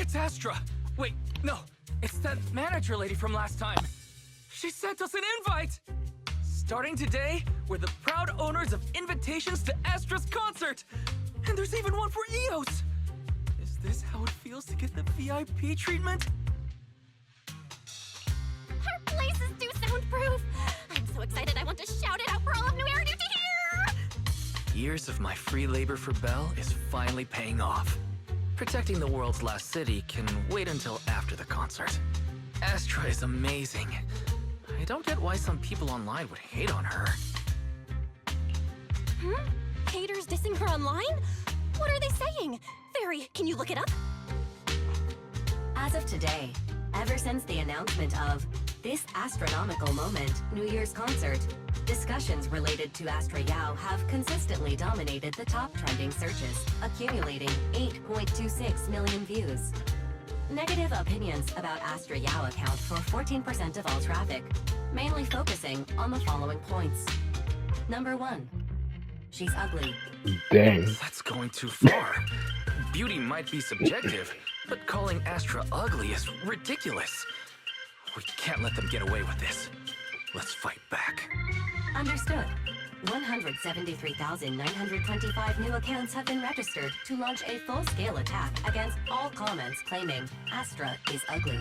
It's Astra! Wait, no. It's that manager lady from last time. She sent us an invite! Starting today, we're the proud owners of invitations to Astra's concert! And there's even one for EOS! Is this how it feels to get the VIP treatment? Our places do soundproof! I'm so excited I want to shout it out for all of New Eridu to hear! Years of my free labor for Belle is finally paying off. Protecting the world's last city can wait until after the concert. Astra is amazing. I don't get why some people online would hate on her. Haters dissing her online? What are they saying? Fairy, can you look it up? As of today, ever since the announcement of this Astra-nomical moment New Year's concert, discussions related to Astra Yao have consistently dominated the top trending searches, accumulating 8.26 million views. Negative opinions about Astra Yao account for 14% of all traffic, mainly focusing on the following points. Number 1. She's ugly. Dang. That's going too far. Beauty might be subjective, but calling Astra ugly is ridiculous. We can't let them get away with this. Let's fight back. Understood. 173,925 new accounts have been registered to launch a full-scale attack against all comments claiming Astra is ugly.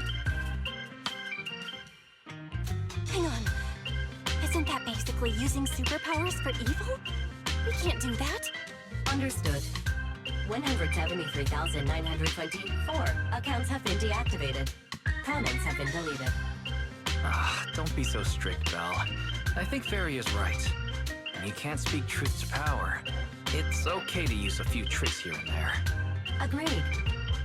Hang on. Isn't that basically using superpowers for evil? We can't do that. Understood. 173,924 accounts have been deactivated. Comments have been deleted. Don't be so strict, Belle. I think Fairy is right. When you can't speak truth to power, it's okay to use a few tricks here and there. Agreed.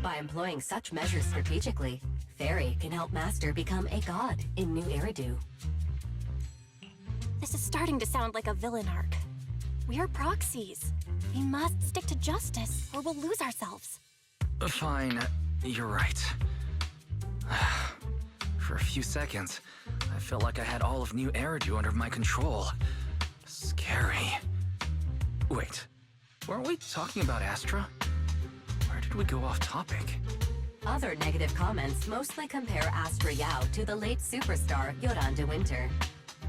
By employing such measures strategically, Fairy can help Master become a god in New Eridu. This is starting to sound like a villain arc. We're proxies. We must stick to justice, or we'll lose ourselves. Fine, you're right. For a few seconds, I felt like I had all of New Eridu under my control. Scary. Wait, weren't we talking about Astra? Where did we go off topic? Other negative comments mostly compare Astra Yao to the late superstar Yoran de Winter.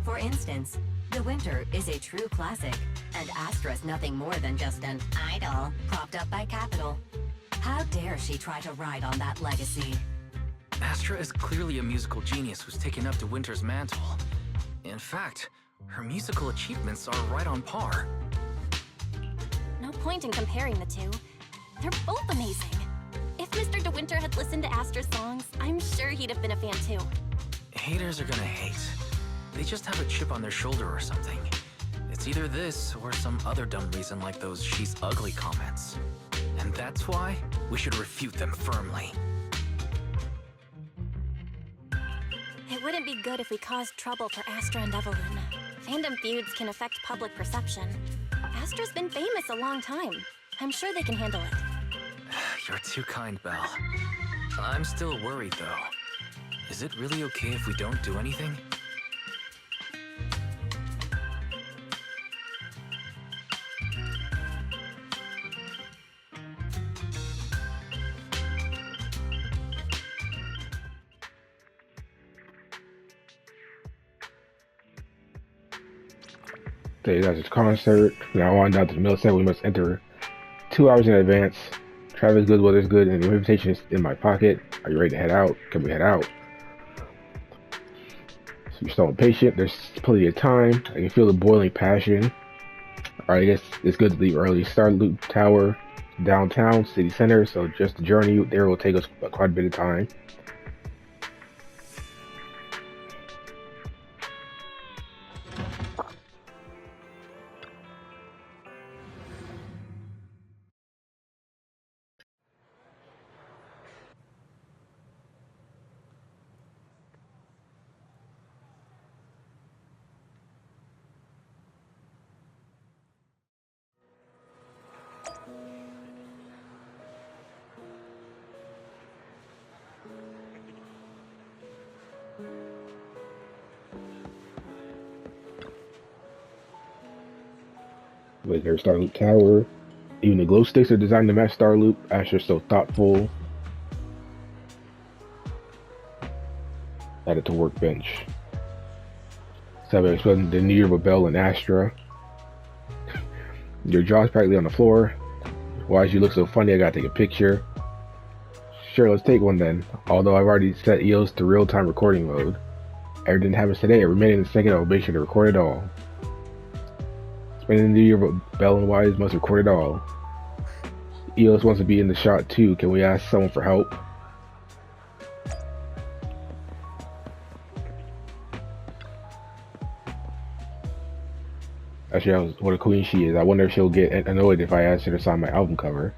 For instance, De Winter is a true classic, and Astra's nothing more than just an idol propped up by capital. How dare she try to ride on that legacy? Astra is clearly a musical genius who's taken up De Winter's mantle. In fact, her musical achievements are right on par. No point in comparing the two. They're both amazing. If Mr. De Winter had listened to Astra's songs, I'm sure he'd have been a fan too. Haters are gonna hate. They just have a chip on their shoulder or something. It's either this or some other dumb reason like those "she's ugly" comments. And that's why we should refute them firmly. It wouldn't be good if we caused trouble for Astra and Evelyn. Fandom feuds can affect public perception. Astra's been famous a long time. I'm sure they can handle it. You're too kind, Belle. I'm still worried, though. Is it really okay if we don't do anything? Today that's a concert. From now on down to the middle set, we must enter 2 hours in advance. Traffic is good, weather's good, and the invitation is in my pocket. Are you ready to head out? Can we head out? So you're still impatient. There's plenty of time. I can feel the boiling passion. Alright, I guess it's good to leave early. Starloop Tower, downtown, city center. So just the journey there will take us quite a bit of time. Like their Starloop Tower. Even the glow sticks are designed to match Starloop. Astra's so thoughtful. Added to workbench. 7. Explaining the New Year with Bell and Astra. Your jaw's practically on the floor. Why you look so funny, I gotta take a picture. Sure, let's take one then. Although I've already set EOS to real-time recording mode. Everything happens today. Every minute and second, I'll make sure to record it all. Spending the New Year with Bell and Wise must record it all. EOS wants to be in the shot too. Can we ask someone for help? Actually, what a queen she is. I wonder if she'll get annoyed if I ask her to sign my album cover.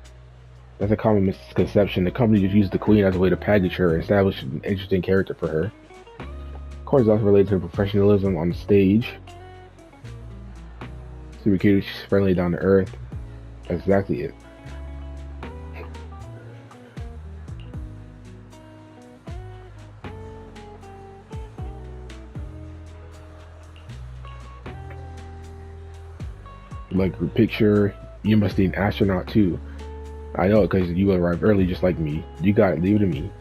That's a common misconception. The company just used the queen as a way to package her and establish an interesting character for her. Of course, it's also related to her professionalism on the stage. Super cute, she's friendly, down to earth. That's exactly it. Like her picture, you must be an astronaut too. I know it because you arrived early just like me. You got it, leave it to me.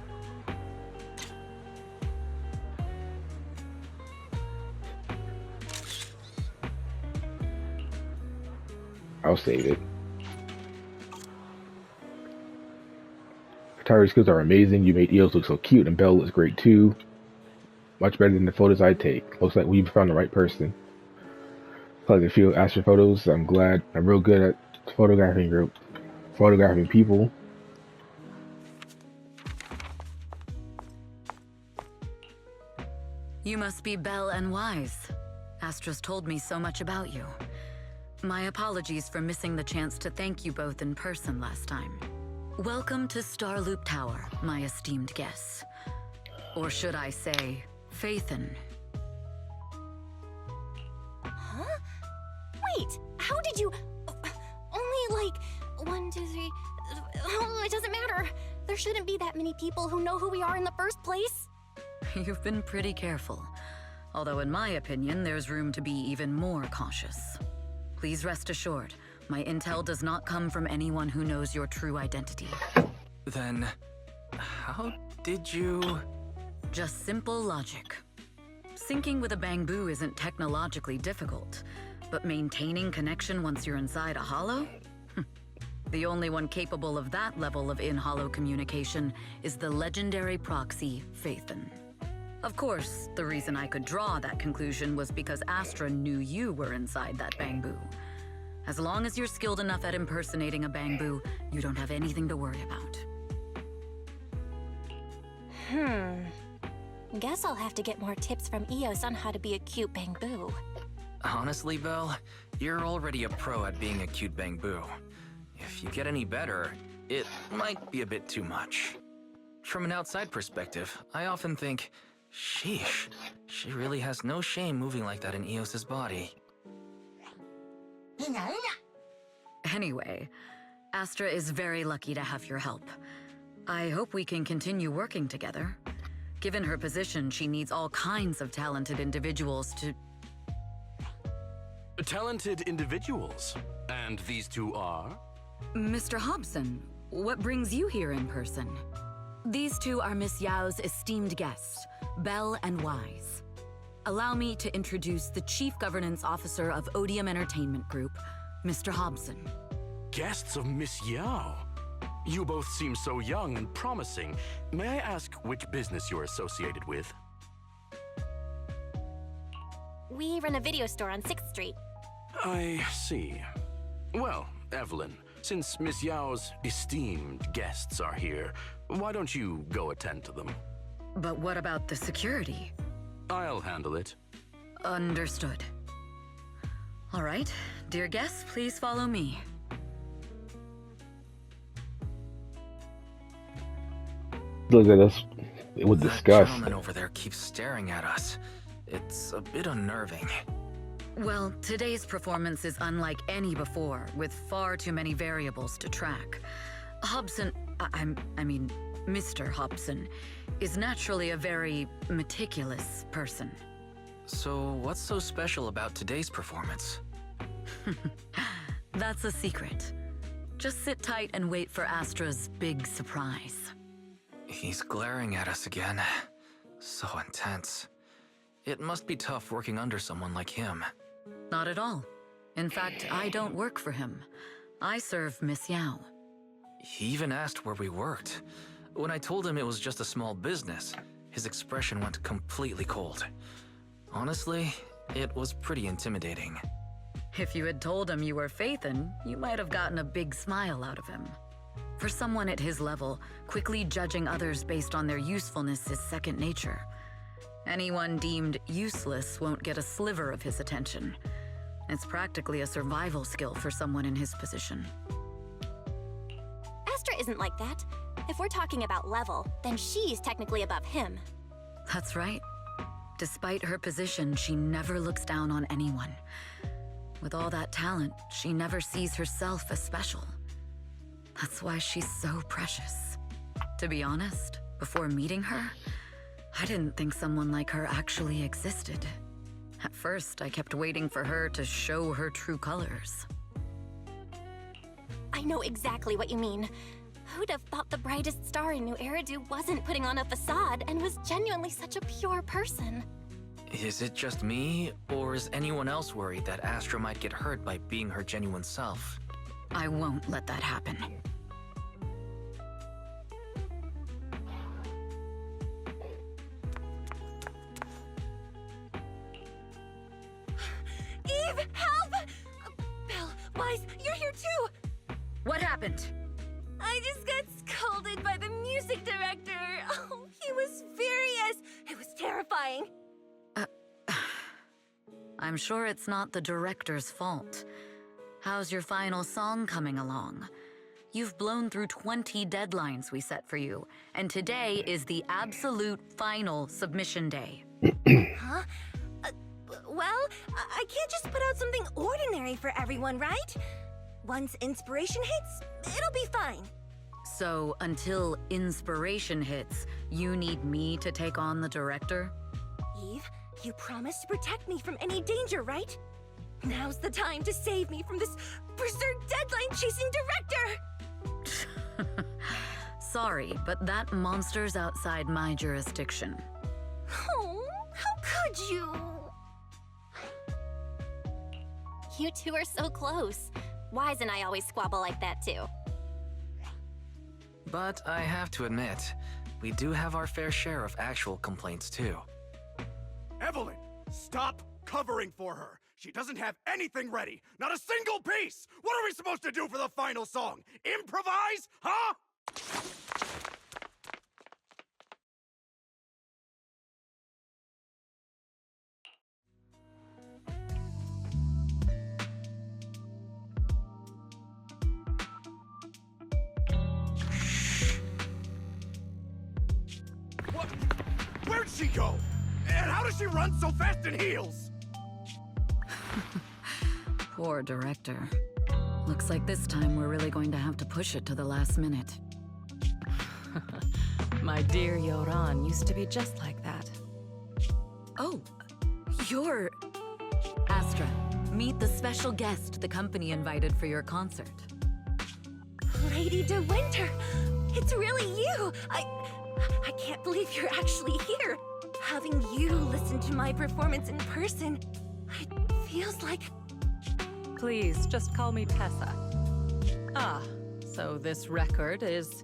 I'll save it. Photography skills are amazing. You made EOS look so cute and Belle looks great too. Much better than the photos I take. Looks like we've found the right person. Like a few Astra photos. I'm glad. I'm real good at photographing people. You must be Belle and Wise. Astra's told me so much about you. My apologies for missing the chance to thank you both in person last time. Welcome to Starloop Tower, my esteemed guests. Or should I say, Faithin. Huh? Wait, how did you... Only like 1, 2, 3... Oh, it doesn't matter. There shouldn't be that many people who know who we are in the first place. You've been pretty careful. Although in my opinion, there's room to be even more cautious. Please rest assured, my intel does not come from anyone who knows your true identity. Then, how did you... Just simple logic. Syncing with a bamboo isn't technologically difficult, but maintaining connection once you're inside a hollow? The only one capable of that level of in-hollow communication is the legendary proxy, Faithin. Of course, the reason I could draw that conclusion was because Astra knew you were inside that bamboo. As long as you're skilled enough at impersonating a bamboo, you don't have anything to worry about. Guess I'll have to get more tips from EOS on how to be a cute bamboo. Honestly, Belle, you're already a pro at being a cute bamboo. If you get any better, it might be a bit too much. From an outside perspective, I often think, sheesh, she really has no shame moving like that in EOS's body. Anyway, Astra is very lucky to have your help. I hope we can continue working together. Given her position, she needs all kinds of talented individuals to... Talented individuals? And these two are? Mr. Hobson, what brings you here in person? These two are Miss Yao's esteemed guests, Belle and Wise. Allow me to introduce the Chief Governance Officer of Odium Entertainment Group, Mr. Hobson. Guests of Miss Yao? You both seem so young and promising. May I ask which business you're associated with? We run a video store on 6th Street. I see. Well, Evelyn, since Miss Yao's esteemed guests are here, why don't you go attend to them? But what about the security? I'll handle it. Understood. All right, dear guests, please follow me. Look at us with That disgust. gentleman over there keeps staring at us. It's a bit unnerving. Well, today's performance is unlike any before, with far too many variables to track. Hobson, I mean, Mr. Hobson, is naturally a very meticulous person. So what's so special about today's performance? That's a secret. Just sit tight and wait for Astra's big surprise. He's glaring at us again. So intense. It must be tough working under someone like him. Not at all. In fact, I don't work for him. I serve Miss Yao. He even asked where we worked. When I told him it was just a small business, his expression went completely cold. Honestly, it was pretty intimidating. If you had told him you were Phaethon, you might have gotten a big smile out of him. For someone at his level, quickly judging others based on their usefulness is second nature. Anyone deemed useless won't get a sliver of his attention. It's practically a survival skill for someone in his position. Astra isn't like that. If we're talking about level, then she's technically above him. That's right. Despite her position, she never looks down on anyone. With all that talent, she never sees herself as special. That's why she's so precious. To be honest, before meeting her, I didn't think someone like her actually existed. At first, I kept waiting for her to show her true colors. I know exactly what you mean. Who'd have thought the brightest star in New Eridu wasn't putting on a facade and was genuinely such a pure person? Is it just me, or is anyone else worried that Astra might get hurt by being her genuine self? I won't let that happen. Eve, help! Belle, Wise, you're here too! What happened? I just got scolded by the music director. Oh, he was furious. It was terrifying. I'm sure it's not the director's fault. How's your final song coming along? You've blown through 20 deadlines we set for you, and today is the absolute final submission day. Huh? Well, I can't just put out something ordinary for everyone, right? Once inspiration hits, it'll be fine. So, until inspiration hits, you need me to take on the director? Eve, you promised to protect me from any danger, right? Now's the time to save me from this berserk deadline-chasing director! Sorry, but that monster's outside my jurisdiction. Oh, how could you? You two are so close. Wise and I always squabble like that too. But I have to admit, we do have our fair share of actual complaints too. Evelyn, stop covering for her. She doesn't have anything ready. Not a single piece. What are we supposed to do for the final song? Improvise? Huh? What? Where'd she go? And how does she run so fast in heels? Poor director. Looks like this time we're really going to have to push it to the last minute. My dear Yoran used to be just like that. Oh, you're... Astra, meet the special guest the company invited for your concert. Lady De Winter, it's really you! I can't believe you're actually here. Having you listen to my performance in person, it feels like... Please, just call me Tessa. Ah, so this record is...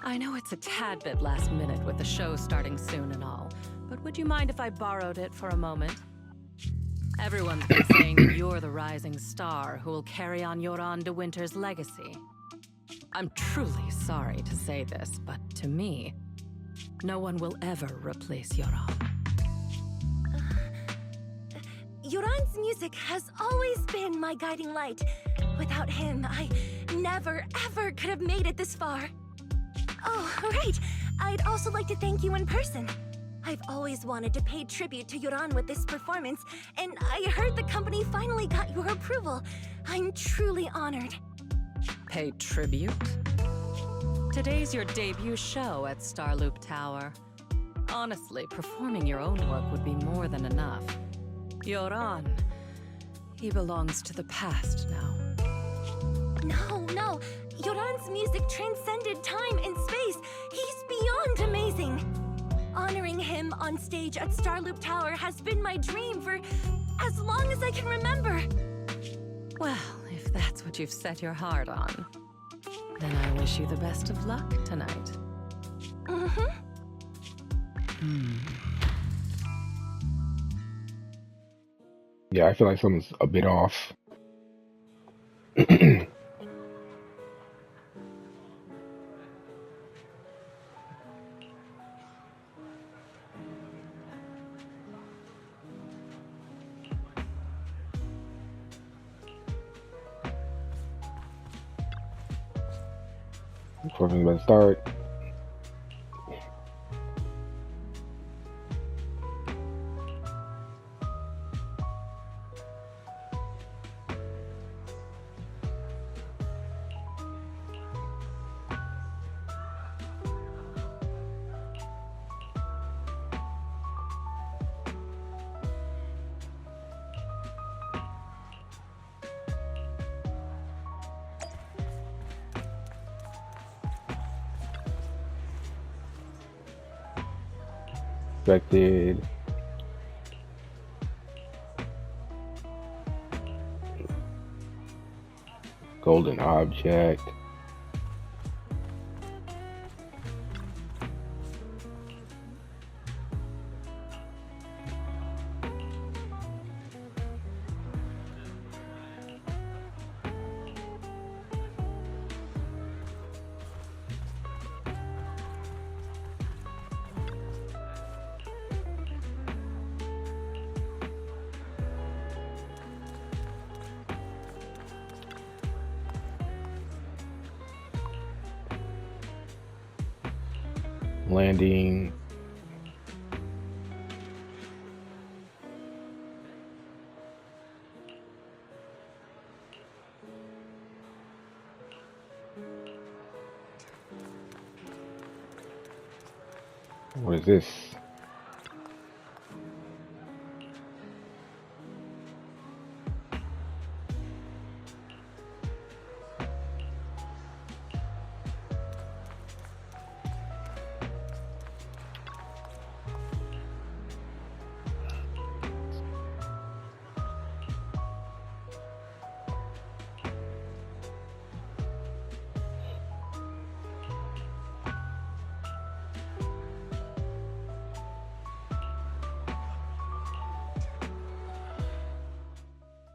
I know it's a tad bit last minute with the show starting soon and all, but would you mind if I borrowed it for a moment? Everyone's been saying that you're the rising star who will carry on Yoran De Winter's legacy. I'm truly sorry to say this, but to me, no one will ever replace Yoran. Yoran's music has always been my guiding light. Without him, I never, ever could have made it this far. Oh, right. I'd also like to thank you in person. I've always wanted to pay tribute to Yoran with this performance, and I heard the company finally got your approval. I'm truly honored. Pay tribute? Today's your debut show at Starloop Tower. Honestly, performing your own work would be more than enough. Yoran, he belongs to the past now. No. Yoran's music transcended time and space. He's beyond amazing. On Honoring him on stage at Starloop Tower has been my dream for as long as I can remember. Well, if that's what you've set your heart on, then I wish you the best of luck tonight. Yeah, I feel like something's a bit off. Before we about to start. Expected. Golden object. Landing. What is this?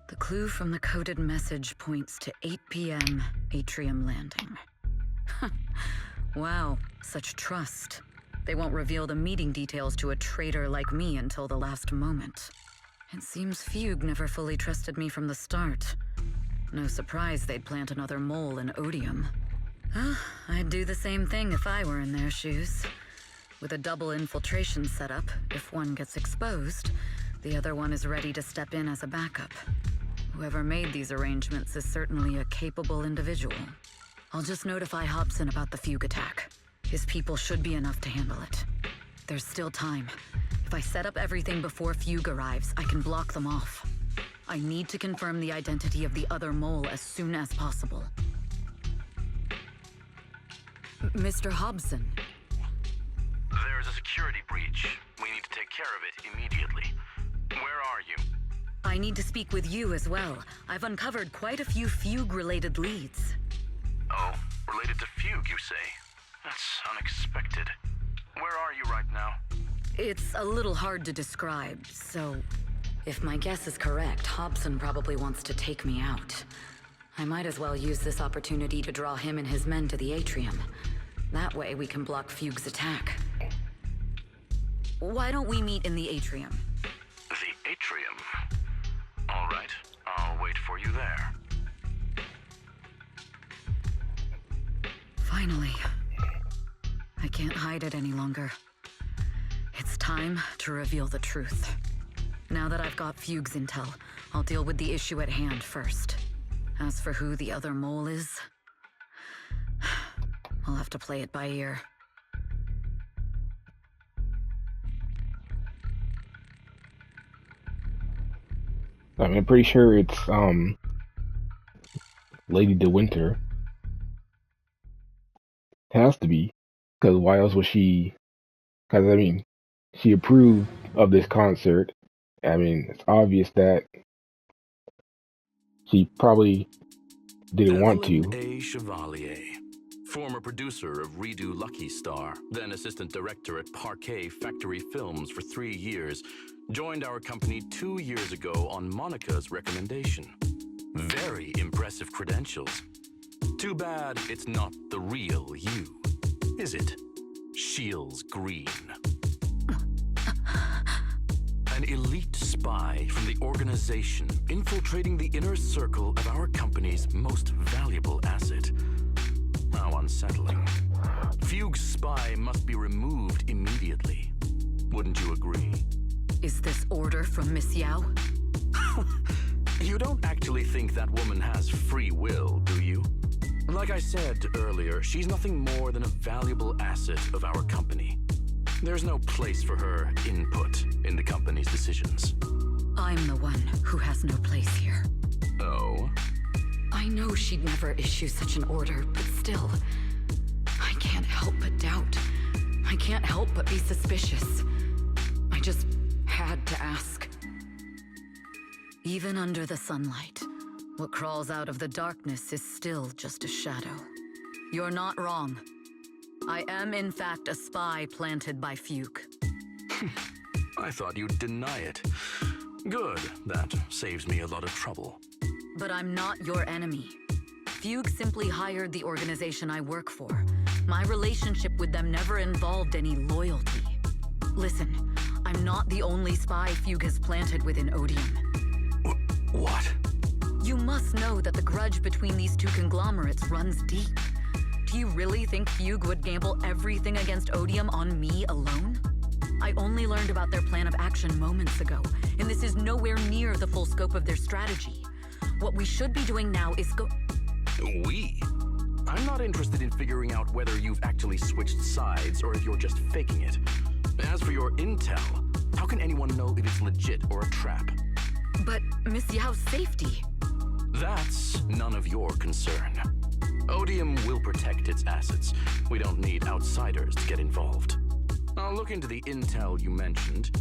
The clue from the coded message points to 8 p.m. Atrium landing. Wow, such trust. They won't reveal the meeting details to a traitor like me until the last moment. It seems Fugue never fully trusted me from the start. No surprise they'd plant another mole in Odium. I'd do the same thing if I were in their shoes. With a double infiltration setup, if one gets exposed, the other one is ready to step in as a backup. Whoever made these arrangements is certainly a capable individual. I'll just notify Hobson about the Fugue attack. His people should be enough to handle it. There's still time. If I set up everything before Fugue arrives, I can block them off. I need to confirm the identity of the other mole as soon as possible. Mr. Hobson. There's a security breach. We need to take care of it immediately. Where are you? I need to speak with you as well. I've uncovered quite a few Fugue-related leads. Oh, related to Fugue, you say? That's unexpected. Where are you right now? It's a little hard to describe, so... If my guess is correct, Hobson probably wants to take me out. I might as well use this opportunity to draw him and his men to the Atrium. That way we can block Fugue's attack. Why don't we meet in the Atrium? The Atrium? All right, I'll wait for you there. Finally. I can't hide it any longer. It's time to reveal the truth. Now that I've got Fugue's intel, I'll deal with the issue at hand first. As for who the other mole is, I'll have to play it by ear. I mean, I'm pretty sure it's Lady De Winter. It has to be, because why else would she? Because I mean, she approved of this concert. I mean, it's obvious that she probably didn't want to. Evelyn A. Chevalier, former producer of Redo Lucky Star, then assistant director at Parquet Factory Films for 3 years, joined our company 2 years ago on Monica's recommendation. Very impressive credentials. Too bad it's not the real you, is it? Shields Green. An elite spy from the organization infiltrating the inner circle of our company's most valuable asset. How unsettling. Fugue's spy must be removed immediately. Wouldn't you agree? Is this order from Miss Yao? You don't actually think that woman has free will, do you? Like I said earlier, she's nothing more than a valuable asset of our company. There's no place for her input in the company's decisions. I'm the one who has no place here. Oh? I know she'd never issue such an order, but still, I can't help but doubt. I can't help but be suspicious. I just had to ask. Even under the sunlight, what crawls out of the darkness is still just a shadow. You're not wrong. I am, in fact, a spy planted by Fugue. I thought you'd deny it. Good, that saves me a lot of trouble. But I'm not your enemy. Fugue simply hired the organization I work for. My relationship with them never involved any loyalty. Listen, I'm not the only spy Fugue has planted within Odium. What? You must know that the grudge between these two conglomerates runs deep. Do you really think Fugue would gamble everything against Odium on me alone? I only learned about their plan of action moments ago, and this is nowhere near the full scope of their strategy. What we should be doing now is We? I'm not interested in figuring out whether you've actually switched sides or if you're just faking it. As for your intel, how can anyone know if it's legit or a trap? But Miss Yao's safety... That's none of your concern. Odium will protect its assets. We don't need outsiders to get involved. I'll look into the intel you mentioned.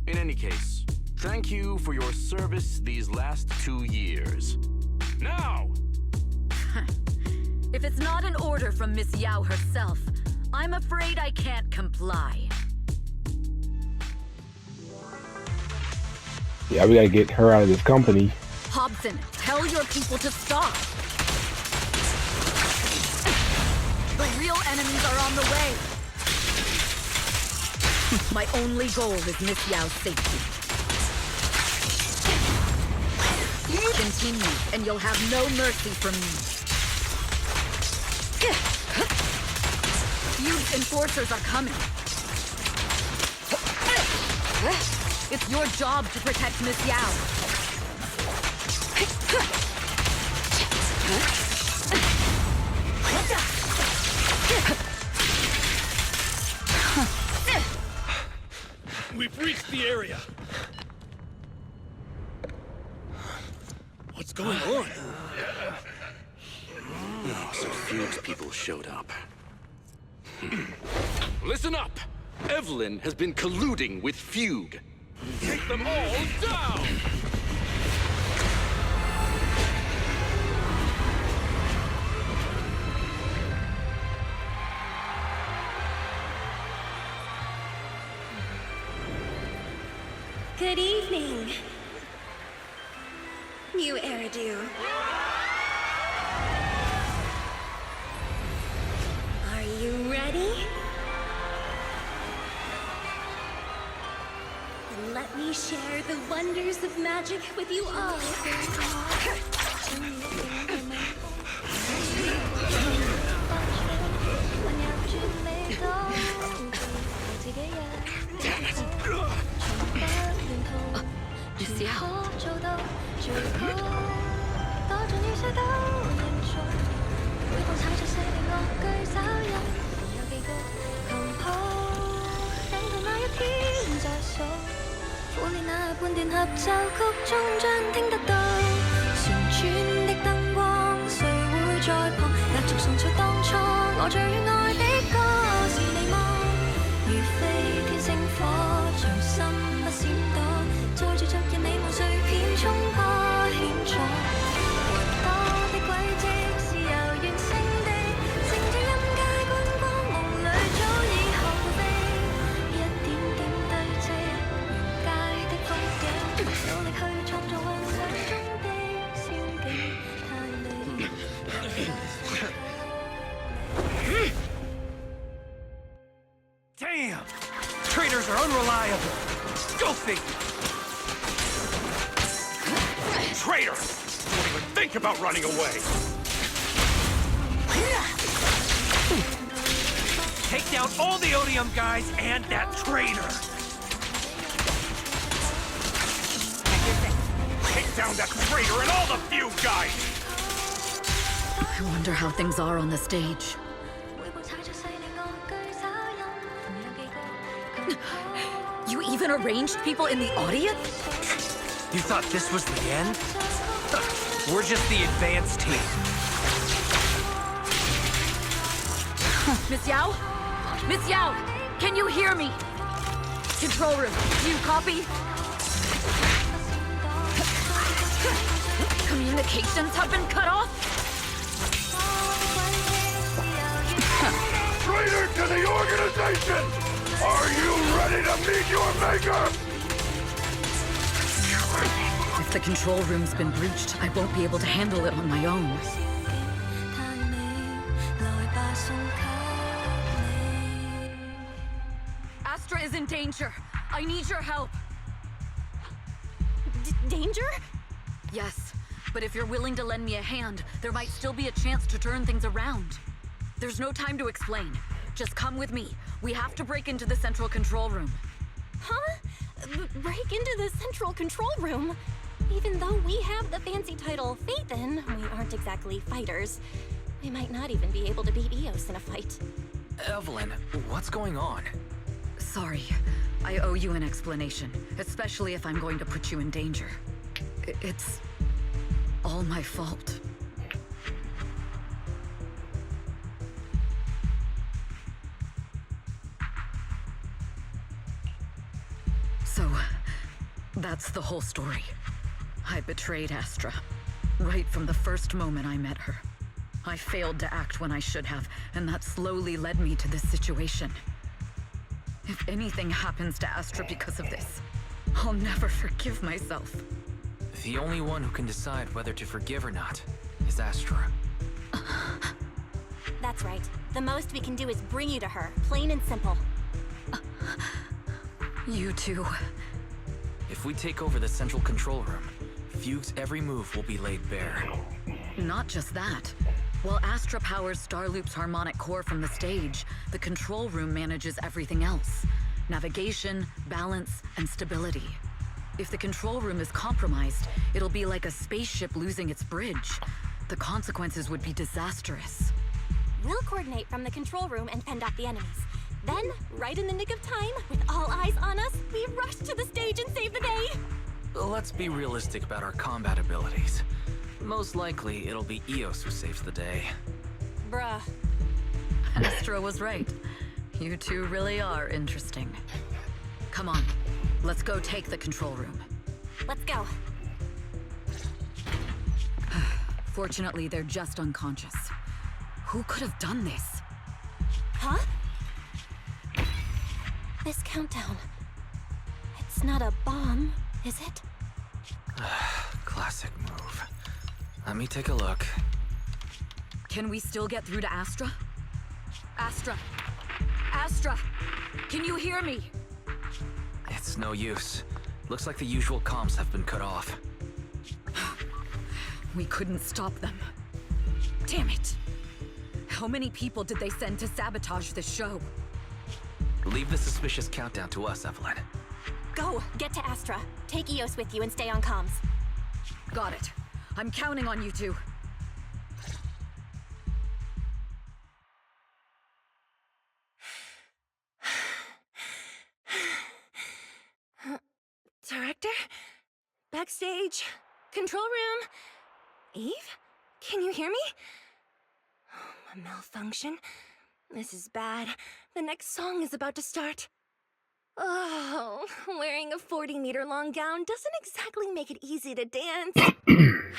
In any case, thank you for your service these last 2 years. Now! If it's not an order from Miss Yao herself, I'm afraid I can't comply. Yeah, we gotta get her out of this company. Hobson, tell your people to stop! The real enemies are on the way! My only goal is Miss Yao's safety. Continue, and you'll have no mercy from me. Fugue's enforcers are coming. It's your job to protect Miss Yao. We've reached the area. What's going on? Oh, so Fugue's people showed up. Listen up! Evelyn has been colluding with Fugue. Take them all down! Good evening. New Eridu. Are you ready? Then let me share the wonders of magic with you all. Miss Yao. Damn! Traitors are unreliable. Go figure. Traitor! Don't even think about running away. Take down all the Odium guys and that traitor. Take down that traitor and all the few guys. I wonder how things are on the stage. You even arranged people in the audience? You thought this was the end? We're just the advanced team. Miss Yao? Miss Yao, can you hear me? Control room, do you copy? Communications have been cut off? Traitor to the organization! Are you ready to meet your maker? If the control room's been breached, I won't be able to handle it on my own. Astra is in danger. I need your help. Danger? Yes, but if you're willing to lend me a hand, there might still be a chance to turn things around. There's no time to explain. Just come with me. We have to break into the central control room. Huh? Break into the central control room? Even though we have the fancy title Phaethon, we aren't exactly fighters. We might not even be able to beat Eos in a fight. Evelyn, what's going on? Sorry. I owe you an explanation, especially if I'm going to put you in danger. It's all my fault. So, that's the whole story. I betrayed Astra, right from the first moment I met her. I failed to act when I should have, and that slowly led me to this situation. If anything happens to Astra because of this, I'll never forgive myself. The only one who can decide whether to forgive or not is Astra. That's right. The most we can do is bring you to her, plain and simple. You two. If we take over the central control room, Fugue's every move will be laid bare. Not just that. While Astra powers Starloop's harmonic core from the stage, the control room manages everything else. Navigation, balance, and stability. If the control room is compromised, it'll be like a spaceship losing its bridge. The consequences would be disastrous. We'll coordinate from the control room and fend off the enemies. Then, right in the nick of time, with all eyes on us, we rush to the stage and save the day! Let's be realistic about our combat abilities. Most likely, it'll be Eos who saves the day. Bruh. Astra was right. You two really are interesting. Come on, let's go take the control room. Let's go. Fortunately, they're just unconscious. Who could have done this? Huh? This countdown. It's not a bomb, is it? Classic move. Let me take a look. Can we still get through to Astra? Astra! Astra! Can you hear me? It's no use. Looks like the usual comms have been cut off. We couldn't stop them. Damn it! How many people did they send to sabotage this show? Leave the suspicious countdown to us, Evelyn. Go! Get to Astra. Take Eos with you and stay on comms. Got it. I'm counting on you two. Director? Backstage? Control room? Eve? Can you hear me? A malfunction? This is bad. The next song is about to start. Oh, wearing a 40-meter long gown doesn't exactly make it easy to dance.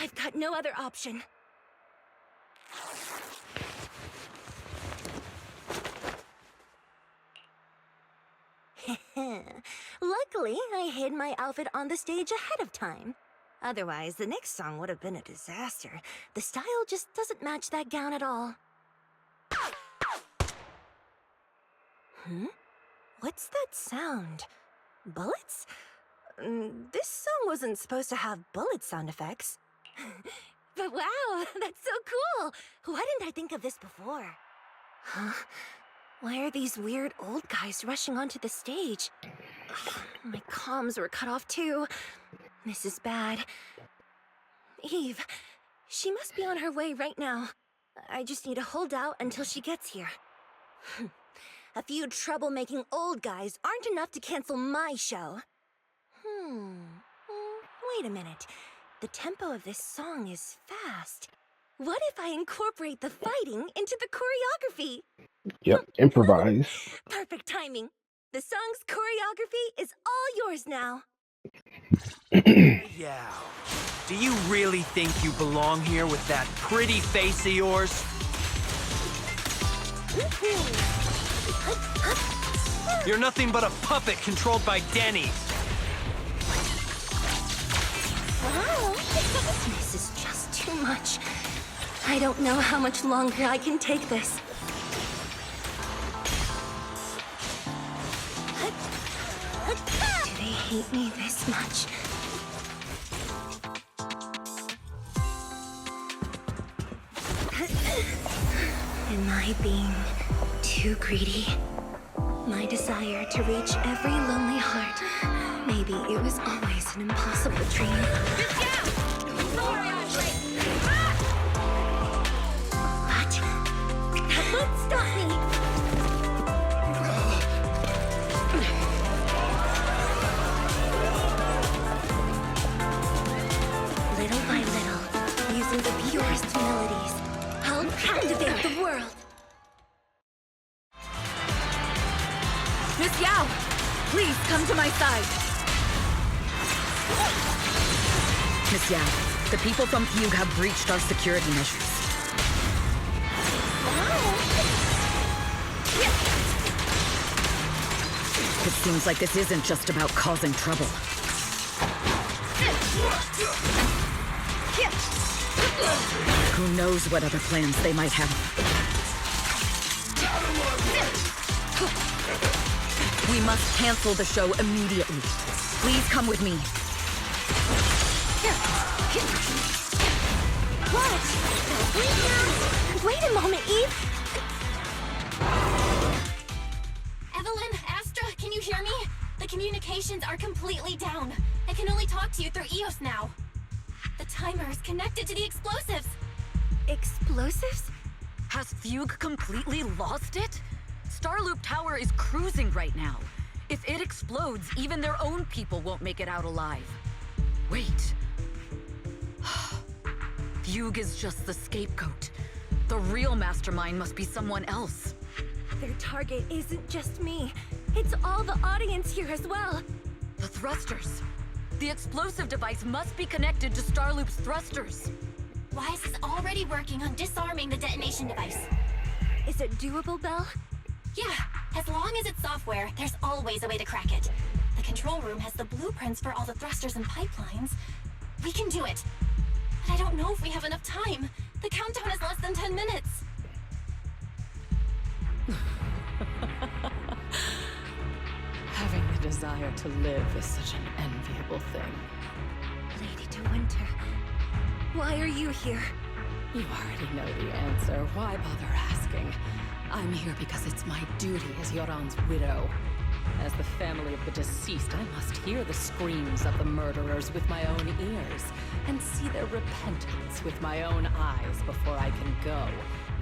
I've got no other option. Luckily, I hid my outfit on the stage ahead of time. Otherwise, the next song would have been a disaster. The style just doesn't match that gown at all. What's that sound? Bullets? This song wasn't supposed to have bullet sound effects. But wow, that's so cool! Why didn't I think of this before? Huh? Why are these weird old guys rushing onto the stage? My comms were cut off too. This is bad. Eve, she must be on her way right now. I just need to hold out until she gets here. A few troublemaking old guys aren't enough to cancel my show. Wait a minute. The tempo of this song is fast. What if I incorporate the fighting into the choreography? Yep, improvise. Perfect timing. The song's choreography is all yours now. Yeah. Do you really think you belong here with that pretty face of yours? You're nothing but a puppet controlled by Denny. Wow, this is just too much. I don't know how much longer I can take this. Do they hate me this much? Am I being too greedy? My desire to reach every lonely heart. Maybe it was always an impossible dream. What? That won't stop me! Little by little, using the purest melodies, I'll captivate the world. Miss Yao, please come to my side. Miss Yao, the people from Fugue have breached our security measures. It seems like this isn't just about causing trouble. Who knows what other plans they might have. We must cancel the show immediately. Please come with me. What? Wait a moment, Eve. Evelyn, Astra, can you hear me? The communications are completely down. I can only talk to you through EOS now. The timer is connected to the explosives. Explosives? Has Fugue completely lost it? Starloop Tower is cruising right now. If it explodes, even their own people won't make it out alive. Wait. Fugue is just the scapegoat. The real mastermind must be someone else. Their target isn't just me. It's all the audience here as well. The thrusters. The explosive device must be connected to Starloop's thrusters. Wise is already working on disarming the detonation device. Is it doable, Belle? Yeah, as long as it's software, there's always a way to crack it. The control room has the blueprints for all the thrusters and pipelines. We can do it. But I don't know if we have enough time. The countdown is less than 10 minutes. Having the desire to live is such an enviable thing. Lady De Winter, why are you here? You already know the answer. Why bother asking? I'm here because it's my duty as Yoran's widow. As the family of the deceased, I must hear the screams of the murderers with my own ears, and see their repentance with my own eyes before I can go.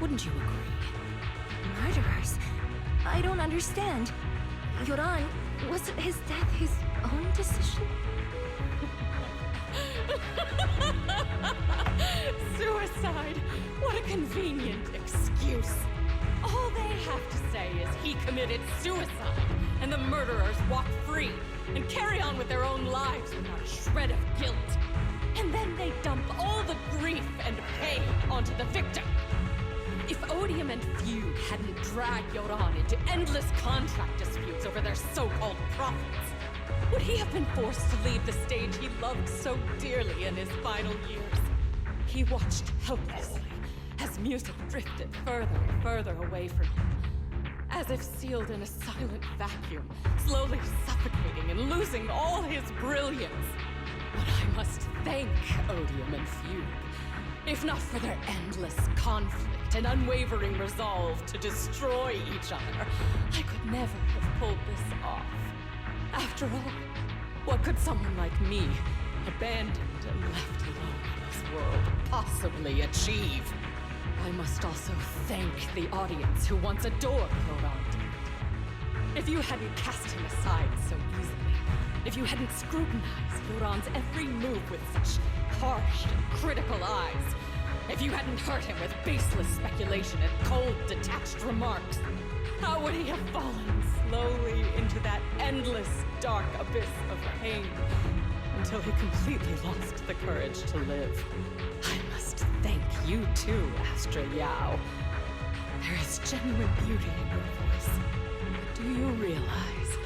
Wouldn't you agree? Murderers? I don't understand. Yoran, wasn't his death his own decision? Suicide! What a convenient excuse. All they have to say is he committed suicide, and the murderers walk free and carry on with their own lives without a shred of guilt. And then they dump all the grief and pain onto the victim. If Odium and Fugue hadn't dragged Yoran into endless contract disputes over their so-called profits, would he have been forced to leave the stage he loved so dearly in his final years? He watched helplessly as music drifted further and further away from him. as if sealed in a silent vacuum, slowly suffocating and losing all his brilliance. But I must thank Odium and Fugue. If not for their endless conflict and unwavering resolve to destroy each other, I could never have pulled this off. After all, what could someone like me, abandoned and left alone in this world, possibly achieve? I must also thank the audience who once adored Laurent. If you hadn't cast him aside so easily, if you hadn't scrutinized Laurent's every move with such harsh and critical eyes, if you hadn't hurt him with baseless speculation and cold, detached remarks, how would he have fallen slowly into that endless, dark abyss of pain until he completely lost the courage to live? I must thank you too, Astra Yao. There is genuine beauty in your voice. Do you realize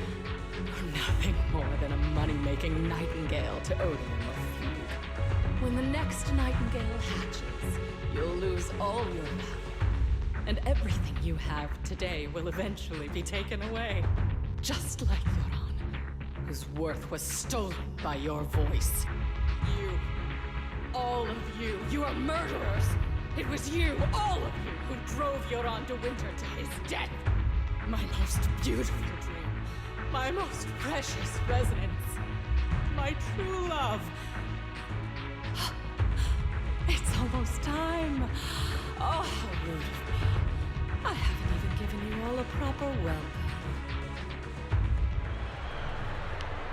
you're nothing more than a money-making nightingale to Odium or Fugue? When the next nightingale hatches, you'll lose all your value, and everything you have today will eventually be taken away. Just like Yoran, whose worth was stolen by your voice. You, all of you, you are murderers! It was you, all of you, who drove Yoran de Winter to his death! My most beautiful dream, my most precious resonance, my true love. It's almost time. Oh, how rude of me. I haven't even given you all a proper welcome.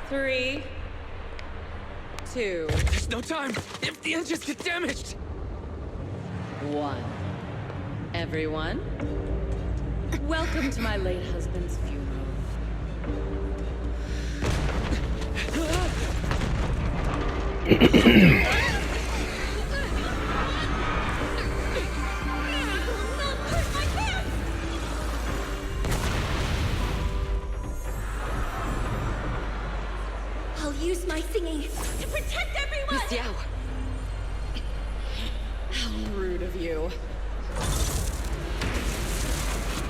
3, 2, There's no time! If the engines get damaged! 1. Everyone, welcome to my late husband's funeral. I'll use my singing to protect everyone! Miss Yao! How rude of you.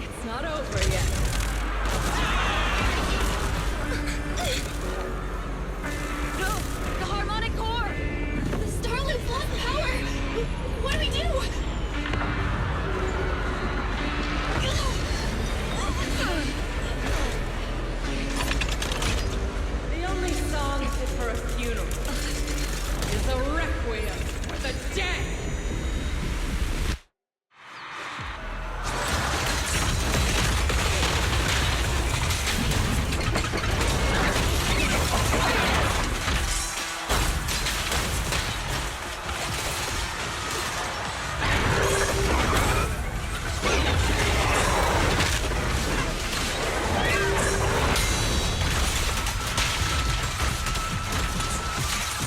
It's not over yet. No! The harmonic core! The Starloop's lost power! What do we do? The only song fit for a funeral is a requiem for the dead!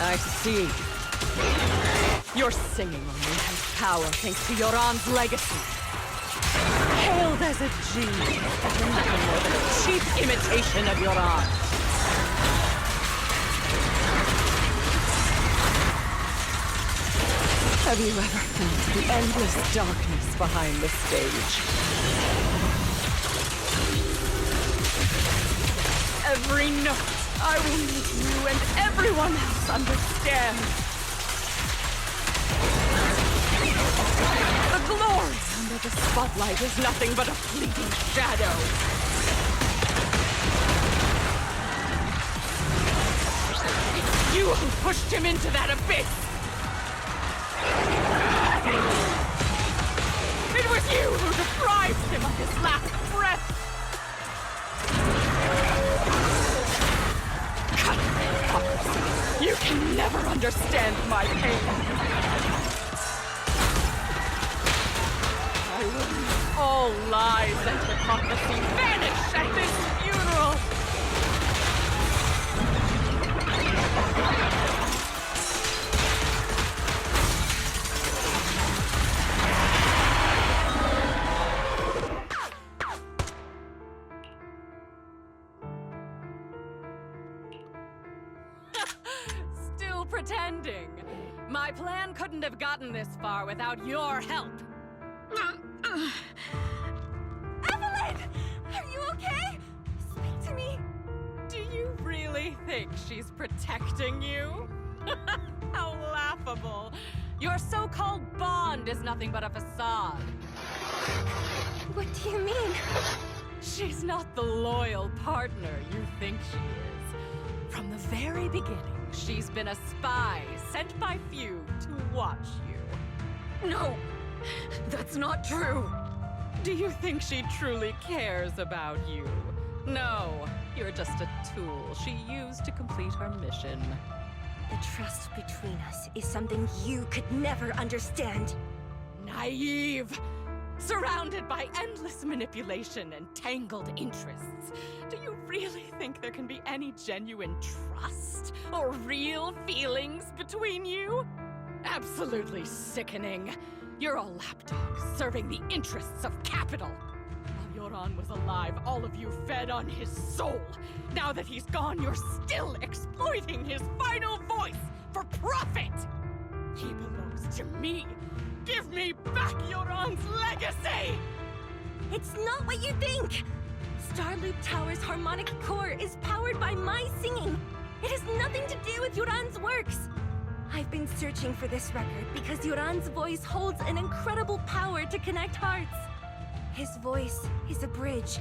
I see. You're singing only has power thanks to Yoran's legacy. Hailed as a genius, you're nothing more than a cheap imitation of Yoran. Have you ever felt the endless darkness behind the stage? Every note I will make you and everyone else understand. The glory under the spotlight is nothing but a fleeting shadow. It's you who pushed him into that abyss. It was you who deprived him of his last breath. You can never understand my pain. I will make all lies and hypocrisy vanish at this funeral. Still pretending. My plan couldn't have gotten this far without your help. Evelyn! Are you okay? Speak to me. Do you really think she's protecting you? How laughable. Your so-called bond is nothing but a facade. What do you mean? She's not the loyal partner you think she is. From the very beginning, she's been a spy sent by few to watch you. No, that's not true. Do you think she truly cares about you? No, you're just a tool she used to complete her mission. The trust between us is something you could never understand. Naive! Surrounded by endless manipulation and tangled interests. Do you really think there can be any genuine trust or real feelings between you? Absolutely sickening. You're a lapdog serving the interests of capital. While Yoran was alive, all of you fed on his soul. Now that he's gone, you're still exploiting his final voice for profit. He belongs to me. Give me back Yoran's legacy! It's not what you think! Starloop Tower's harmonic core is powered by my singing. It has nothing to do with Yoran's works. I've been searching for this record because Yoran's voice holds an incredible power to connect hearts. His voice is a bridge,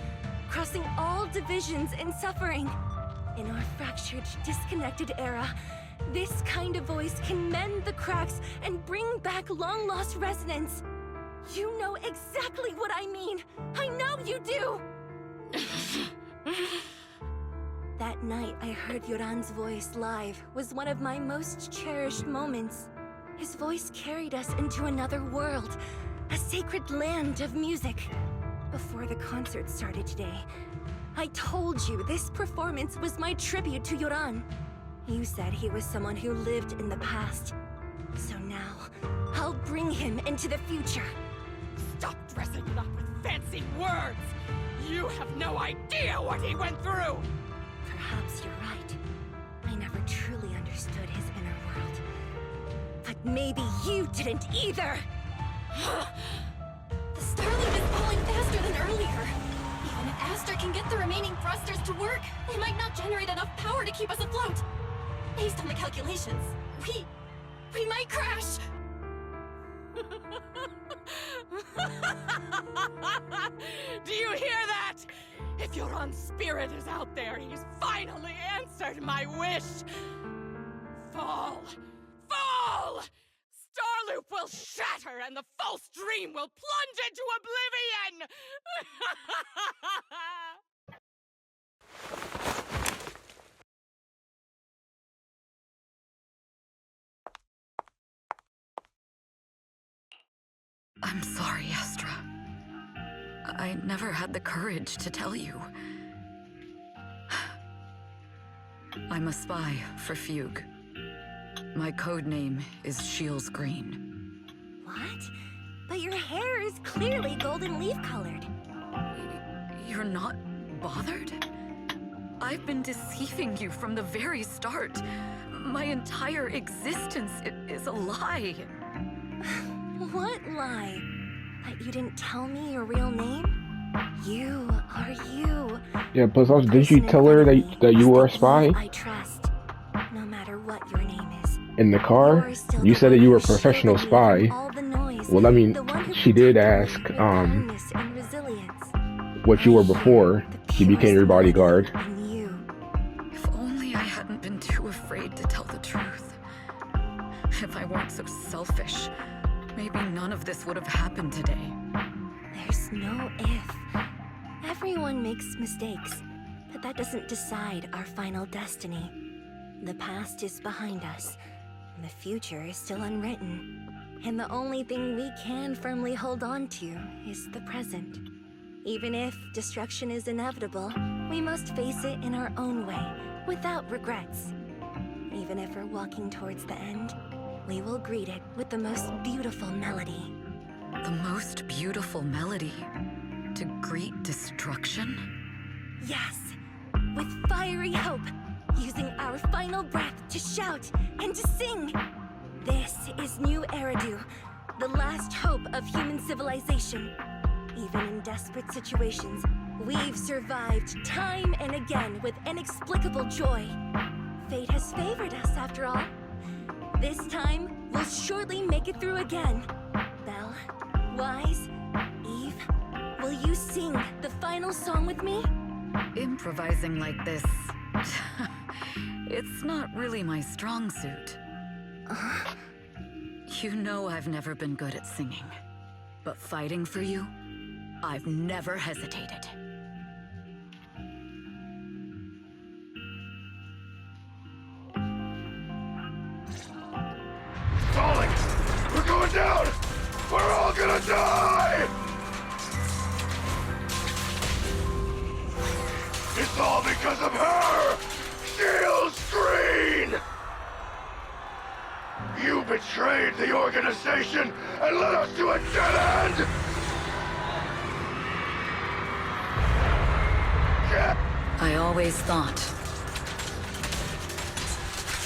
crossing all divisions and suffering. In our fractured, disconnected era, this kind of voice can mend the cracks and bring back long-lost resonance. You know exactly what I mean. I know you do! That night I heard Yoran's voice live was one of my most cherished moments. His voice carried us into another world, a sacred land of music. Before the concert started today, I told you this performance was my tribute to Yoran. You said he was someone who lived in the past. So now, I'll bring him into the future. Stop dressing it up with fancy words! You have no idea what he went through! Perhaps you're right. I never truly understood his inner world. But maybe you didn't either! The Starloop is falling faster than earlier. Even if Astra can get the remaining thrusters to work, they might not generate enough power to keep us afloat. Based on the calculations, we might crash. Do you hear that? If Yoran's spirit is out there, he's finally answered my wish. Fall! Fall! Starloop will shatter and the false dream will plunge into oblivion! I'm sorry, Astra. I never had the courage to tell you. I'm a spy for Fugue. My code name is Shields Green. What? But your hair is clearly golden leaf-colored. You're not bothered? I've been deceiving you from the very start. My entire existence is a lie. What lie? That you didn't tell me your real name? You are you. Yeah, plus also, didn't you tell her that you were a spy? I trust, no matter what your name is. In the car? You said that you were a professional spy. Well, I mean, she did ask, what you were before she became your bodyguard. If only I hadn't been too afraid to tell the truth. If I weren't so selfish, maybe none of this would have happened today. There's no if. Everyone makes mistakes, but that doesn't decide our final destiny. The past is behind us, and the future is still unwritten. And the only thing we can firmly hold on to is the present. Even if destruction is inevitable, we must face it in our own way, without regrets. Even if we're walking towards the end, we will greet it with the most beautiful melody. The most beautiful melody? To greet destruction? Yes, with fiery hope, using our final breath to shout and to sing. This is New Eridu, the last hope of human civilization. Even in desperate situations, We've survived time and again with inexplicable joy. Fate has favored us after all. This time, we'll surely make it through again. Belle, Wise, Eve, will you sing the final song with me? Improvising like this... it's not really my strong suit. You know I've never been good at singing. But fighting for you, I've never hesitated. Falling! We're going down! We're all gonna die! It's all because of her! Shield screen! You betrayed the organization and led us to a dead end! I always thought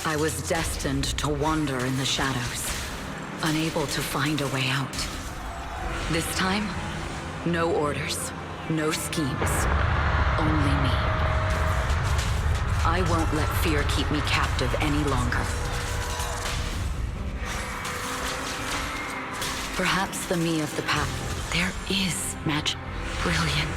I was destined to wander in the shadows, unable to find a way out. This time, no orders, no schemes, only me. I won't let fear keep me captive any longer. Perhaps the me of the past, there is magic, brilliant.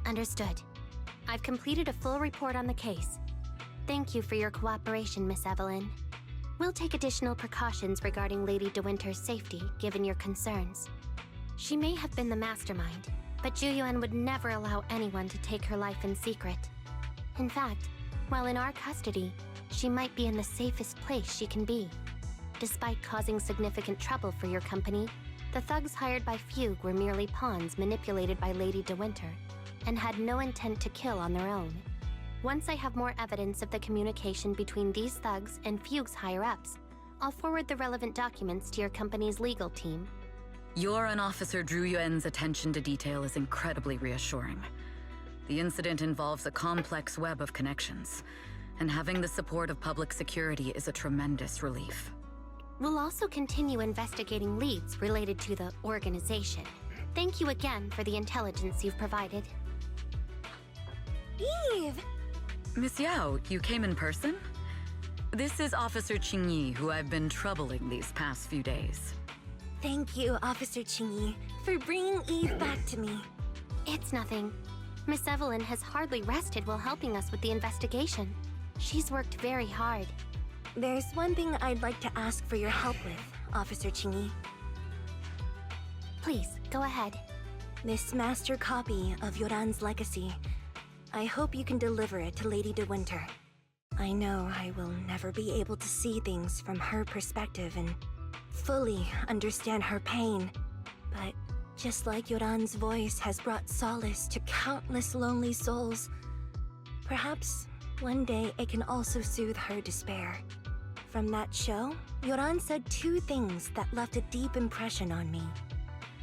Understood. I've completed a full report on the case. Thank you for your cooperation, Miss Evelyn. We'll take additional precautions regarding Lady De Winter's safety, given your concerns. She may have been the mastermind, but Juyuan would never allow anyone to take her life in secret. In fact, while in our custody, she might be in the safest place she can be. Despite causing significant trouble for your company, the thugs hired by Fugue were merely pawns manipulated by Lady De Winter, and had no intent to kill on their own. Once I have more evidence of the communication between these thugs and Fugue's higher-ups, I'll forward the relevant documents to your company's legal team. Your and Officer Zhu Yuan's attention to detail is incredibly reassuring. The incident involves a complex web of connections, and having the support of public security is a tremendous relief. We'll also continue investigating leads related to the organization. Thank you again for the intelligence you've provided. Eve! Miss Yao, you came in person? This is Officer Qingyi, who I've been troubling these past few days. Thank you, Officer Qingyi, for bringing Eve back to me. It's nothing. Miss Evelyn has hardly rested while helping us with the investigation. She's worked very hard. There's one thing I'd like to ask for your help with, Officer Qingyi. Please, go ahead. This master copy of Yoran's legacy. I hope you can deliver it to Lady De Winter. I know I will never be able to see things from her perspective and fully understand her pain. But just like Yoran's voice has brought solace to countless lonely souls, perhaps one day it can also soothe her despair. From that show, Yoran said two things that left a deep impression on me.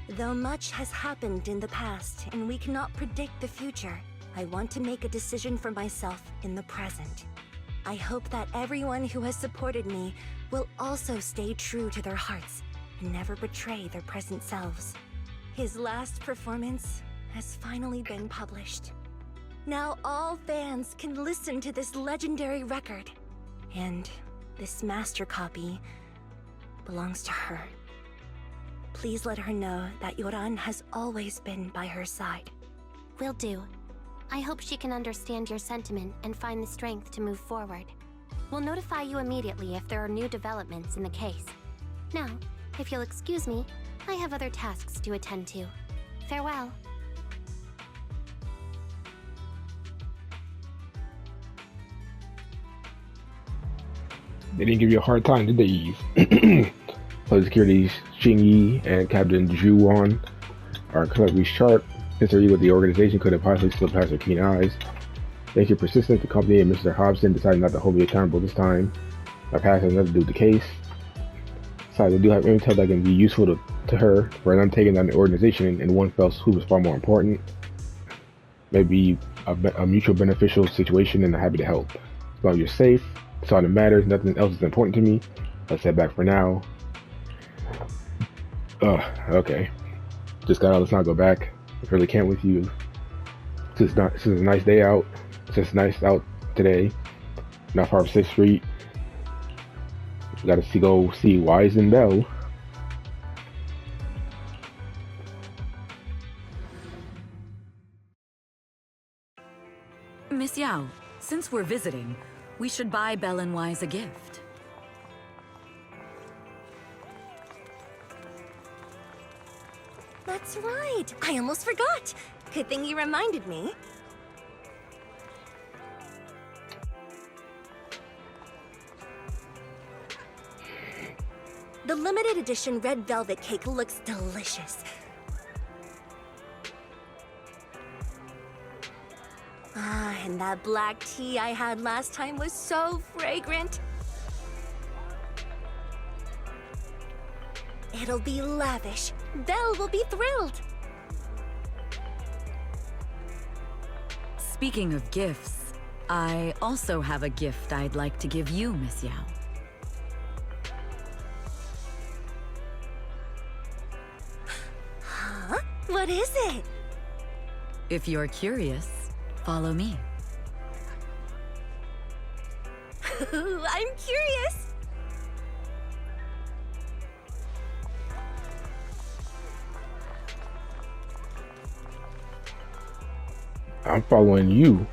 Though much has happened in the past and we cannot predict the future, I want to make a decision for myself in the present. I hope that everyone who has supported me will also stay true to their hearts and never betray their present selves. His last performance has finally been published. Now all fans can listen to this legendary record. And this master copy belongs to her. Please let her know that Yoran has always been by her side. Will do. I hope she can understand your sentiment and find the strength to move forward. We'll notify you immediately if there are new developments in the case. Now, if you'll excuse me, I have other tasks to attend to. Farewell. They didn't give you a hard time, did they, Eve? Public Security's Qingyi and Captain Zhuan are collectively sharp. History with the organization could have possibly slipped past their keen eyes. Thanks to your persistence, the company and Mr. Hobson decided not to hold me accountable this time. My past has nothing to do with the case. Besides, I do have intel that can be useful to her, for I'm taking down the organization in one fell swoop is far more important. Maybe a mutual beneficial situation, and I'm happy to help. As long as you're safe, that's all that matters. Nothing else is important to me. Let's head back for now. Okay. Just got out. Let's not go back. I really can't with you. This is a nice day out. It's just nice out today. Not far from 6th Street. Gotta go see Wise and Bell. Miss Yao, since we're visiting, we should buy Belle and Wise a gift. That's right! I almost forgot! Good thing you reminded me. The limited edition red velvet cake looks delicious. Ah, and that black tea I had last time was so fragrant. It'll be lavish. Belle will be thrilled. Speaking of gifts, I also have a gift I'd like to give you, Miss Yao. Huh? What is it? If you're curious, follow me. I'm curious. I'm following you.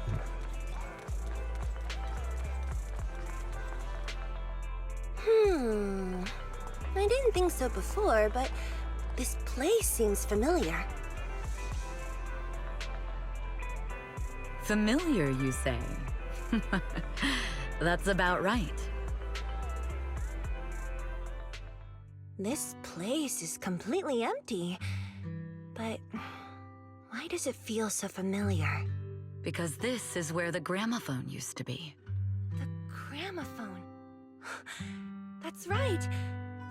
I didn't think so before, but this place seems familiar. Familiar, you say? That's about right. This place is completely empty, but why does it feel so familiar? Because this is where the gramophone used to be. The gramophone. That's right.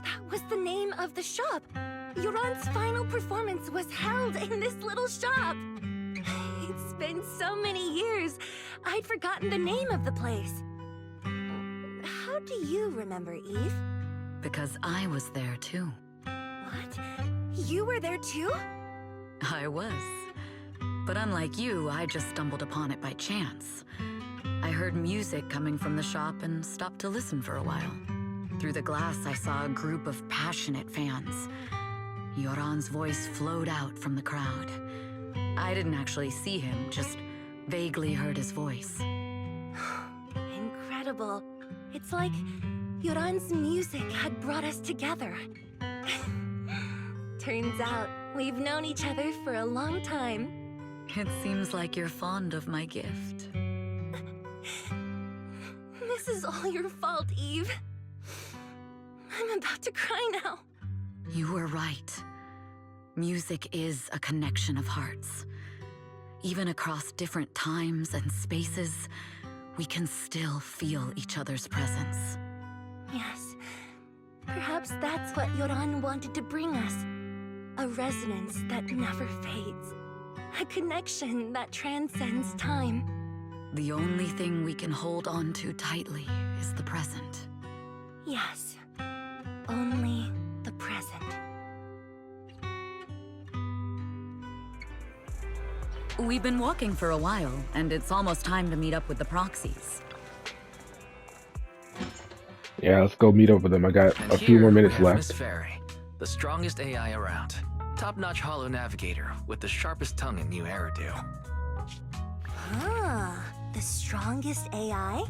That was the name of the shop. Yoran's final performance was held in this little shop. It's been so many years, I'd forgotten the name of the place. How do you remember, Eve? Because I was there too. What? You were there too? I was. But unlike you, I just stumbled upon it by chance. I heard music coming from the shop and stopped to listen for a while. Through the glass, I saw a group of passionate fans. Yoran's voice flowed out from the crowd. I didn't actually see him, just vaguely heard his voice. Incredible. It's like Yoran's music had brought us together. Turns out, we've known each other for a long time. It seems like you're fond of my gift. This is all your fault, Eve. I'm about to cry now. You were right. Music is a connection of hearts. Even across different times and spaces, we can still feel each other's presence. Yes. Perhaps that's what Yoran wanted to bring us. A resonance that never fades. A connection that transcends time. The only thing we can hold on to tightly is the present. Yes. Only the present. We've been walking for a while, and it's almost time to meet up with the proxies. Yeah, let's go meet up with them. I got And a few more minutes we have left. Miss Fairy, the strongest AI around. Top-notch holo navigator with the sharpest tongue in New Eridu. Ah, the strongest AI?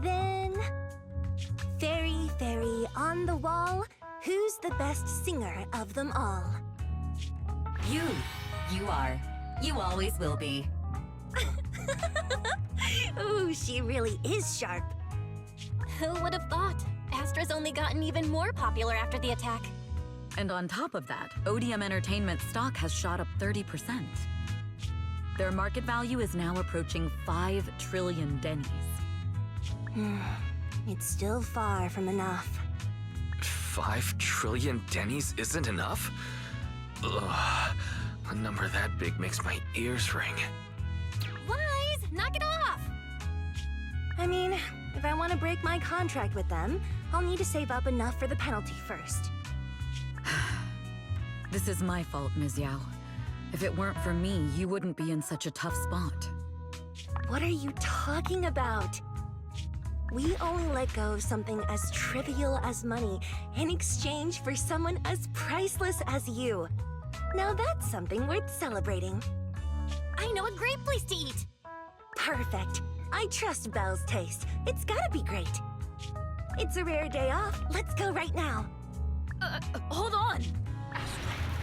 Then... Fairy, fairy, on the wall, who's the best singer of them all? You are. You always will be. Ooh, she really is sharp. Who would have thought? Astra's only gotten even more popular after the attack. And on top of that, Odium Entertainment stock has shot up 30%. Their market value is now approaching 5 trillion dennies. It's still far from enough. 5 trillion dennies isn't enough? Ugh. A number that big makes my ears ring. Wise, knock it off! I mean, if I want to break my contract with them, I'll need to save up enough for the penalty first. This is my fault, Ms. Yao. If it weren't for me, you wouldn't be in such a tough spot. What are you talking about? We only let go of something as trivial as money in exchange for someone as priceless as you. Now that's something worth celebrating. I know a great place to eat! Perfect. I trust Belle's taste. It's gotta be great. It's a rare day off. Let's go right now. Hold on!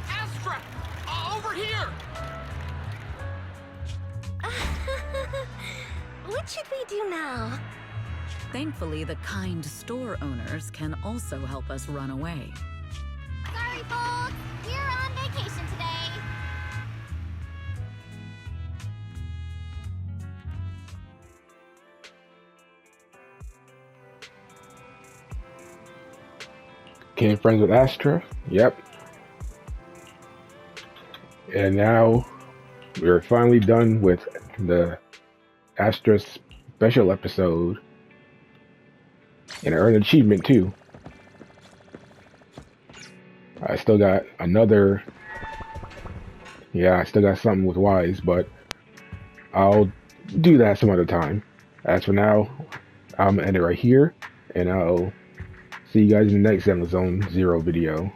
Astra! Over here! What should we do now? Thankfully, the kind store owners can also help us run away. Sorry, folks! We're on vacation today! Became friends with Astra. Yep. And now we're finally done with the Astra special episode. And I earned an achievement too. I still got another. Yeah, I still got something with Wise, but I'll do that some other time. As for now, I'm gonna end it right here, and I'll see you guys in the next Zenless Zone 0 video.